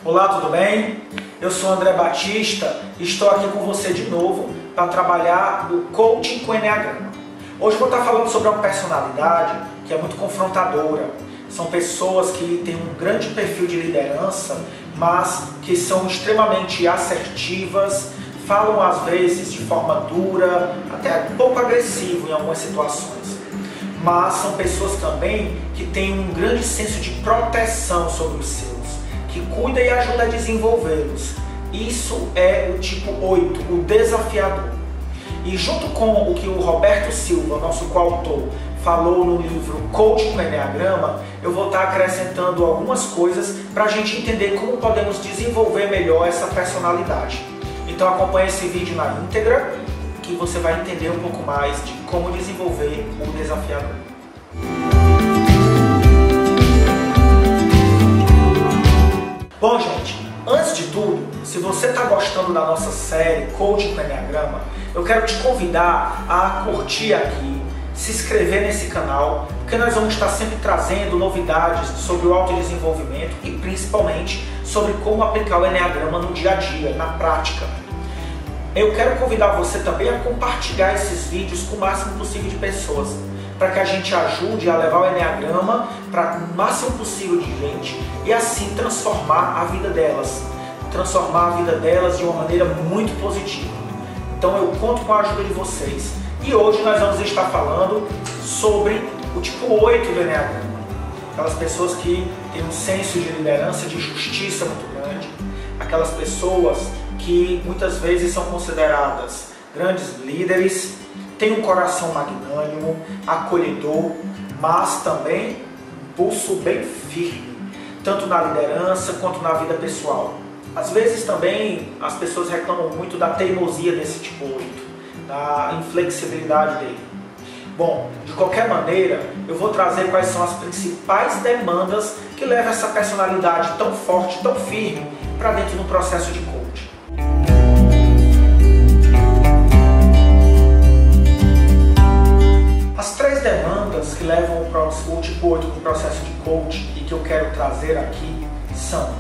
Olá, tudo bem? Eu sou André Batista e estou aqui com você de novo para trabalhar o coaching com Enneagrama. Hoje eu vou estar falando sobre uma personalidade que é muito confrontadora. São pessoas que têm um grande perfil de liderança, mas que são extremamente assertivas, falam às vezes de forma dura, até um pouco agressivo em algumas situações. Mas são pessoas também que têm um grande senso de proteção sobre os seus, que cuida e ajuda a desenvolvê-los. Isso é o tipo 8, o desafiador. E junto com o que o Roberto Silva, nosso coautor, falou no livro Coaching com Enneagrama, eu vou estar acrescentando algumas coisas para a gente entender como podemos desenvolver melhor essa personalidade. Então acompanhe esse vídeo na íntegra, que você vai entender um pouco mais de como desenvolver o desafiador. Bom, gente, antes de tudo, se você está gostando da nossa série Coaching com Enneagrama, eu quero te convidar a curtir aqui, se inscrever nesse canal, porque nós vamos estar sempre trazendo novidades sobre o autodesenvolvimento e principalmente sobre como aplicar o Enneagrama no dia a dia, na prática. Eu quero convidar você também a compartilhar esses vídeos com o máximo possível de pessoas, para que a gente ajude a levar o Enneagrama para o máximo possível de gente e assim transformar a vida delas. Transformar a vida delas de uma maneira muito positiva. Então eu conto com a ajuda de vocês. E hoje nós vamos estar falando sobre o tipo 8 do Enneagrama. Aquelas pessoas que têm um senso de liderança, de justiça muito grande. Aquelas pessoas que muitas vezes são consideradas grandes líderes, têm um coração magnânimo, acolhedor, mas também um pulso bem firme, tanto na liderança quanto na vida pessoal. Às vezes também as pessoas reclamam muito da teimosia desse tipo 8, da inflexibilidade dele. Bom, de qualquer maneira, eu vou trazer quais são as principais demandas que levam essa personalidade tão forte, tão firme, para dentro do processo de coaching. As três demandas que levam o tipo 8 para o processo de coaching e que eu quero trazer aqui são: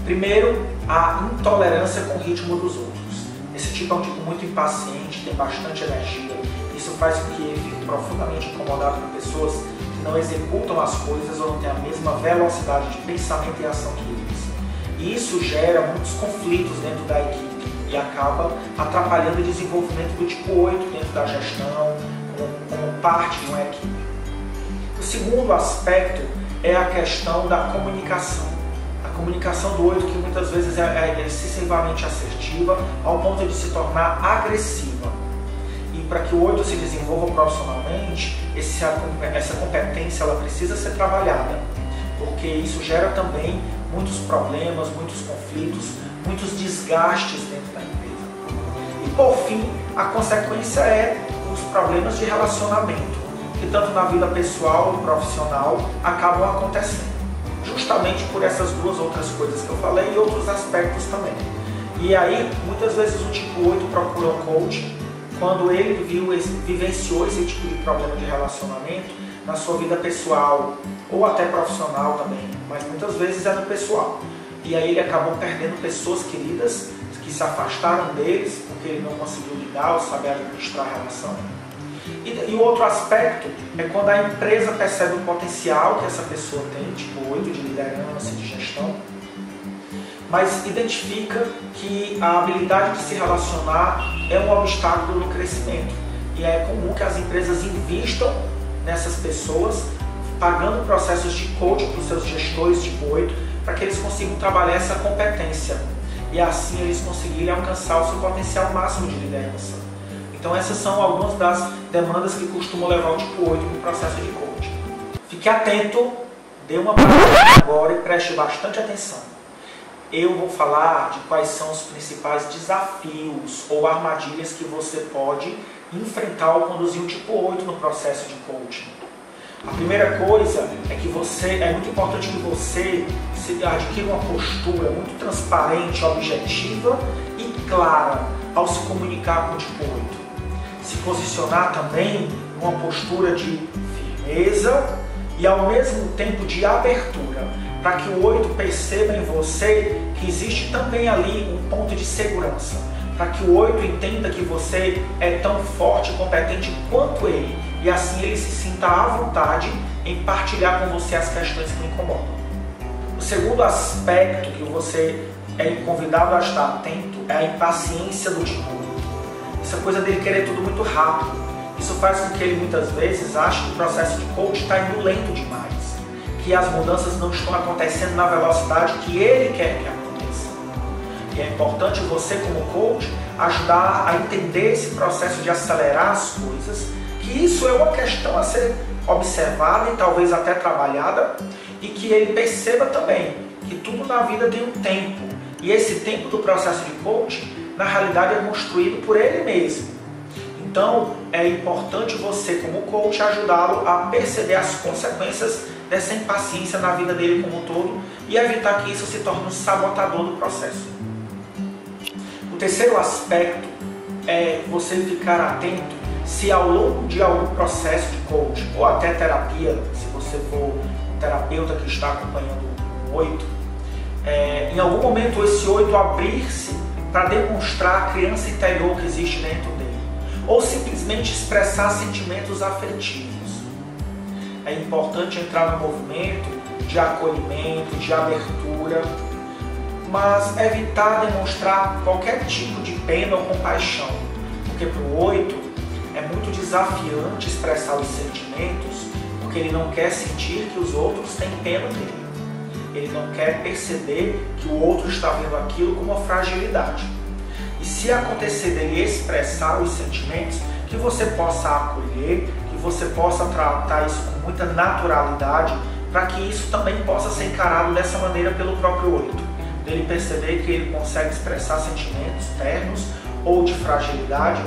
primeiro, a intolerância com o ritmo dos outros. Esse tipo é um tipo muito impaciente, tem bastante energia. Isso faz com que ele fique profundamente incomodado com pessoas que não executam as coisas ou não têm a mesma velocidade de pensamento e ação que eles. E isso gera muitos conflitos dentro da equipe e acaba atrapalhando o desenvolvimento do tipo 8 dentro da gestão, como parte de uma equipe. O segundo aspecto é a questão da comunicação. A comunicação do 8, que muitas vezes é excessivamente assertiva, ao ponto de se tornar agressiva. E para que o 8 se desenvolva profissionalmente, essa competência ela precisa ser trabalhada, porque isso gera também muitos problemas, muitos conflitos, muitos desgastes dentro da empresa. E por fim, a consequência é os problemas de relacionamento, que tanto na vida pessoal e profissional acabam acontecendo, justamente por essas duas outras coisas que eu falei e outros aspectos também. E aí, muitas vezes o tipo 8 procura um coach quando ele vivenciou esse tipo de problema de relacionamento na sua vida pessoal ou até profissional também, mas muitas vezes é no pessoal. E aí ele acabou perdendo pessoas queridas que se afastaram deles porque ele não conseguiu lidar ou saber administrar a relação. E o outro aspecto é quando a empresa percebe o potencial que essa pessoa tem, tipo 8 de liderança e de gestão, mas identifica que a habilidade de se relacionar é um obstáculo no crescimento. E é comum que as empresas invistam nessas pessoas, pagando processos de coaching para os seus gestores tipo 8, para que eles consigam trabalhar essa competência e assim eles conseguirem alcançar o seu potencial máximo de liderança. Então essas são algumas das demandas que costumam levar o tipo 8 no processo de coaching. Fique atento, dê uma parada agora e preste bastante atenção. Eu vou falar de quais são os principais desafios ou armadilhas que você pode enfrentar ao conduzir um tipo 8 no processo de coaching. A primeira coisa é que é muito importante que você adquira uma postura muito transparente, objetiva e clara ao se comunicar com o tipo 8. Se posicionar também numa postura de firmeza e ao mesmo tempo de abertura, para que o 8 perceba em você que existe também ali um ponto de segurança, para que o 8 entenda que você é tão forte e competente quanto ele, e assim ele se sinta à vontade em partilhar com você as questões que o incomodam. O segundo aspecto que você é convidado a estar atento é a impaciência do tipo 8. Essa coisa dele querer tudo muito rápido. Isso faz com que ele muitas vezes ache que o processo de coach está indo lento demais, que as mudanças não estão acontecendo na velocidade que ele quer que aconteça. E é importante você, como coach, ajudar a entender esse processo de acelerar as coisas, que isso é uma questão a ser observada e talvez até trabalhada, e que ele perceba também que tudo na vida tem um tempo, e esse tempo do processo de coaching, na realidade, é construído por ele mesmo. Então, é importante você, como coach, ajudá-lo a perceber as consequências dessa impaciência na vida dele como um todo e evitar que isso se torne um sabotador do processo. O terceiro aspecto é você ficar atento se ao longo de algum processo de coaching ou até terapia, se você for um terapeuta que está acompanhando o 8, em algum momento esse 8 abrir-se para demonstrar a criança interior que existe dentro dele, ou simplesmente expressar sentimentos afetivos. É importante entrar no movimento de acolhimento, de abertura, mas evitar demonstrar qualquer tipo de pena ou compaixão, porque para o 8 é muito desafiante expressar os sentimentos, porque ele não quer sentir que os outros têm pena dele. Ele não quer perceber que o outro está vendo aquilo como uma fragilidade. E se acontecer dele expressar os sentimentos, que você possa acolher, que você possa tratar isso com muita naturalidade, para que isso também possa ser encarado dessa maneira pelo próprio 8. Dele perceber que ele consegue expressar sentimentos ternos ou de fragilidade,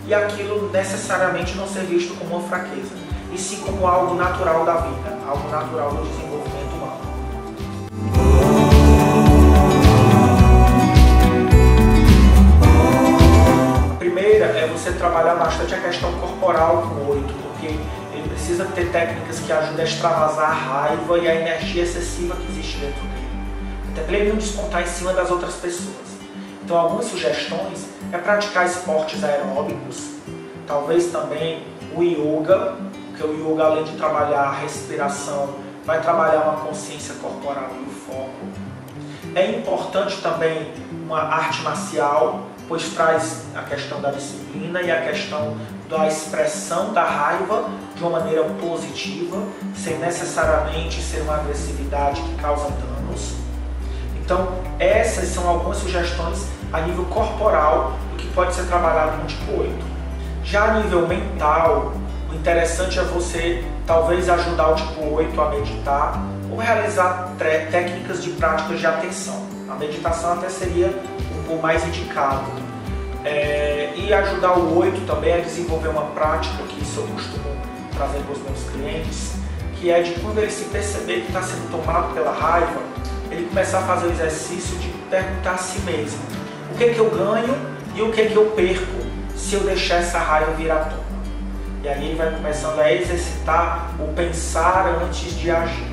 e aquilo necessariamente não ser visto como uma fraqueza, e sim como algo natural da vida, algo natural do desenvolvimento humano. A primeira é você trabalhar bastante a questão corporal com o 8, porque ele precisa ter técnicas que ajudem a extravasar a raiva e a energia excessiva que existe dentro dele, até para ele não descontar em cima das outras pessoas. Então, algumas sugestões é praticar esportes aeróbicos, talvez também o yoga, porque o yoga, além de trabalhar a respiração, vai trabalhar uma consciência corporal e o foco. É importante também uma arte marcial, pois traz a questão da disciplina e a questão da expressão da raiva de uma maneira positiva, sem necessariamente ser uma agressividade que causa danos. Então, essas são algumas sugestões a nível corporal do que pode ser trabalhado no tipo 8. Já a nível mental, o interessante é você talvez ajudar o tipo 8 a meditar ou realizar técnicas de práticas de atenção. A meditação até seria o mais indicado. E ajudar o 8 também a desenvolver uma prática, que isso eu costumo trazer para os meus clientes, que é de quando ele se perceber que está sendo tomado pela raiva, ele começar a fazer o exercício de perguntar a si mesmo: o que é que eu ganho e o que é que eu perco se eu deixar essa raiva vir à tona? E aí ele vai começando a exercitar o pensar antes de agir.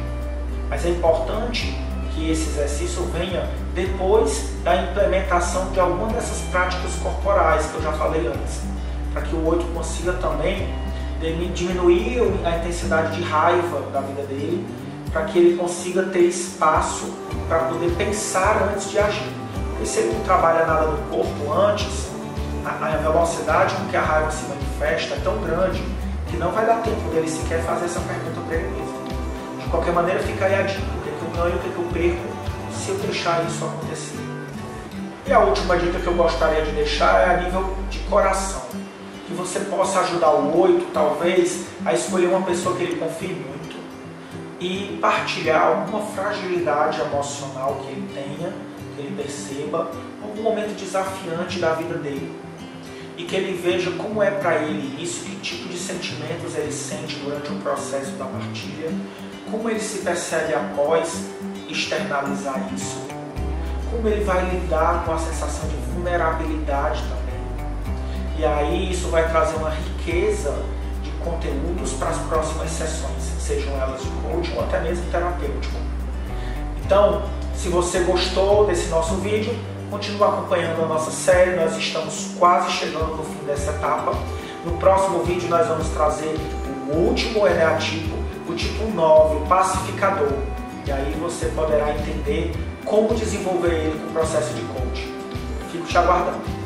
Mas é importante que esse exercício venha depois da implementação de alguma dessas práticas corporais que eu já falei antes, para que o 8 consiga também diminuir a intensidade de raiva da vida dele, para que ele consiga ter espaço para poder pensar antes de agir. Porque se ele não trabalha nada do corpo antes, a velocidade com que a raiva se manifesta é tão grande que não vai dar tempo dele sequer fazer essa pergunta para ele mesmo. De qualquer maneira, fica aí a dica: o que é que eu ganho e o que é que eu perco se eu deixar isso acontecer. E a última dica que eu gostaria de deixar é a nível de coração. Que você possa ajudar o 8, talvez, a escolher uma pessoa que ele confie muito e partilhar alguma fragilidade emocional que ele tenha, que ele perceba, algum momento desafiante da vida dele. E que ele veja como é para ele isso, que tipo de sentimentos ele sente durante o processo da partilha, como ele se percebe após externalizar isso, como ele vai lidar com a sensação de vulnerabilidade também. E aí isso vai trazer uma riqueza de conteúdos para as próximas sessões, sejam elas de coaching ou até mesmo terapêutico. Então, Se você gostou desse nosso vídeo, continue acompanhando a nossa série, nós estamos quase chegando no fim dessa etapa. No próximo vídeo nós vamos trazer o último eneatipo, o tipo 9, o pacificador. E aí você poderá entender como desenvolver ele com o processo de coaching. Fico te aguardando.